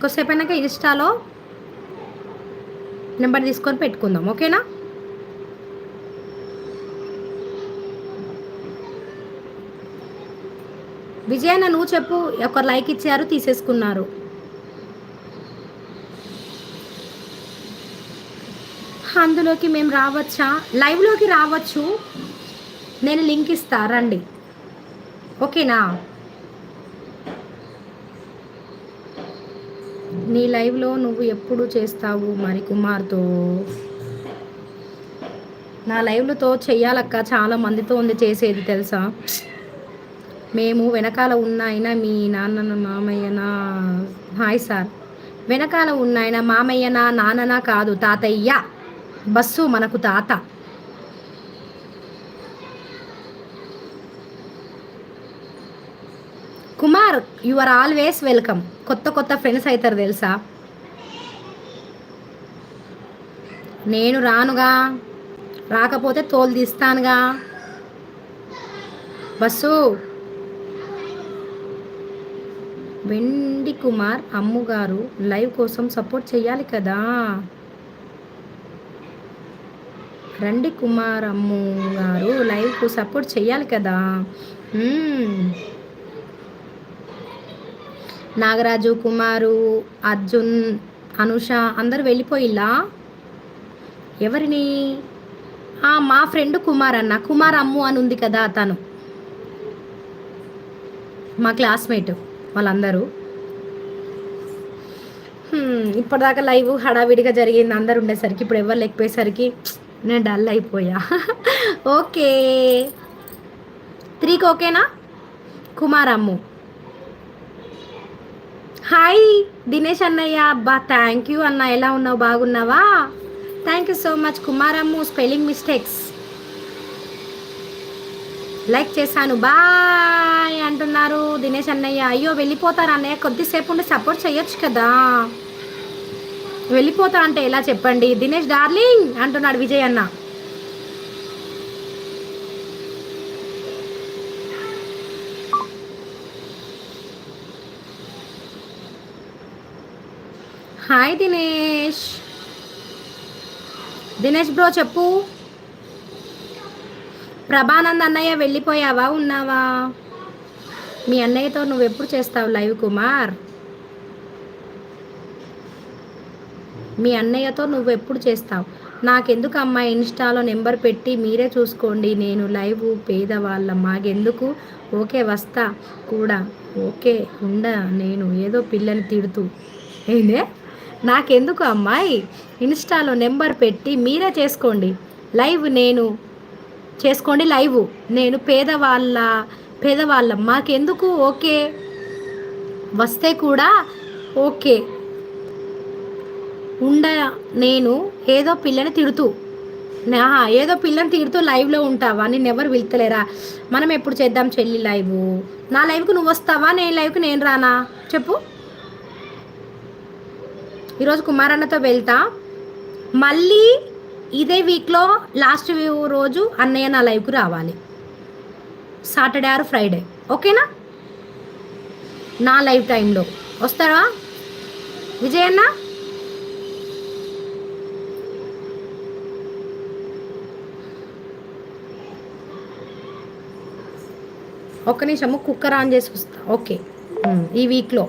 కొద్దిసేపు అయినాక ఇన్స్టాలో నెంబర్ తీసుకొని పెట్టుకుందాం, ఓకేనా? విజయన్న నువ్వు చెప్పు. ఒకరు లైక్ ఇచ్చారు, తీసేసుకున్నారు. అందులోకి మేము రావచ్చా? లైవ్లోకి రావచ్చు, నేను లింక్ ఇస్తా, రండి, ఓకేనా? నీ లైవ్లో నువ్వు ఎప్పుడు చేస్తావు మరి కుమార్తో? నా లైవ్లతో చెయ్యాలక్క, చాలా మందితో ఉంది చేసేది తెలుసా. మేము వెనకాల ఉన్న అయినా మీ నాన్న మామయ్యనా? Hi sir. వెనకాల ఉన్న ఆయన మామయ్యనా నాన్ననా కాదు, తాతయ్య. బస్సు మనకు తాత. Kumar, you are always welcome. కొత్త కొత్త ఫ్రెండ్స్ అవుతారు తెలుసా. నేను రానుగా, రాకపోతే తోలు తీస్తానుగా. బస్సు వెండి కుమార్ అమ్ముగారు లైవ్ కోసం సపోర్ట్ చేయాలి కదా. రండి కుమార్ అమ్ముగారు లైవ్కు సపోర్ట్ చేయాలి కదా. నాగరాజు, కుమారు, అర్జున్, అనుష అందరు వెళ్ళిపోయిలా. ఎవరిని? మా ఫ్రెండ్ కుమార్ అన్న, కుమార్ అమ్ము అని ఉంది కదా, తను మా క్లాస్మేట్. వాళ్ళందరూ ఇప్పటిదాకా లైవ్ హడావిడిగా జరిగింది, అందరు ఉండేసరికి ఇప్పుడు ఎవరు లేకపోయేసరికి నేను డల్ అయిపోయా. ఓకే 3కి ఓకేనా? కుమార్ అమ్ము. హాయ్ దినేష్ అన్నయ్య. అబ్బా థ్యాంక్ యూ అన్న, ఎలా ఉన్నావు, బాగున్నావా? Thank you so much. కుమారమ్ము స్పెల్లింగ్ మిస్టేక్స్. లైక్ చేశాను, బాయ్ అంటున్నారు దినేష్ అన్నయ్య. అయ్యో వెళ్ళిపోతారు అన్నయ్య, కొద్దిసేపు ఉండి సపోర్ట్ చేయొచ్చు కదా. వెళ్ళిపోతా అంటే ఎలా చెప్పండి. దినేష్ డార్లింగ్ అంటున్నాడు విజయ్ అన్న. హాయ్ దినేష్. దినేష్ బ్రో చెప్పు. ప్రభానంద్ అన్నయ్య వెళ్ళిపోయావా, ఉన్నావా? మీ అన్నయ్యతో నువ్వు ఎప్పుడు చేస్తావు లైవ్ కుమార్? మీ అన్నయ్యతో నువ్వు ఎప్పుడు చేస్తావు? నాకెందుకు అమ్మా, ఇన్స్టాలో నెంబర్ పెట్టి మీరే చూసుకోండి. నేను లైవ్ పేదవాళ్ళ మాకెందుకు. ఓకే వస్తా కూడా. ఓకే ఉండ. నేను ఏదో పిల్లని తిడుతూ ఏందే. నాకెందుకు అమ్మాయి, ఇన్స్టాలో నెంబర్ పెట్టి మీరే చేసుకోండి లైవ్. నేను చేసుకోండి లైవ్. నేను పేదవాళ్ళం మాకెందుకు. ఓకే వస్తే కూడా ఓకే ఉండ. నేను ఏదో పిల్లని తిడుతూ లైవ్లో ఉంటావా? నేను ఎవరు పిలుతలేరా? మనం ఎప్పుడు చేద్దాం చెల్లి లైవ్? నా లైవ్కు నువ్వు వస్తావా, నేను లైవ్కి నేను రానా చెప్పు. ఈరోజు కుమారన్నతో వెళ్తా, మళ్ళీ ఇదే వీక్లో లాస్ట్ రోజు అన్నయ్య నా లైవ్కు రావాలి, సాటర్డే ఆర్ ఫ్రైడే, ఓకేనా? నా లైవ్ టైంలో వస్తారా విజయన్న? ఒక్క నిమిషము కుక్కర్ ఆన్ చేసి వస్తా. ఓకే ఈ వీక్లో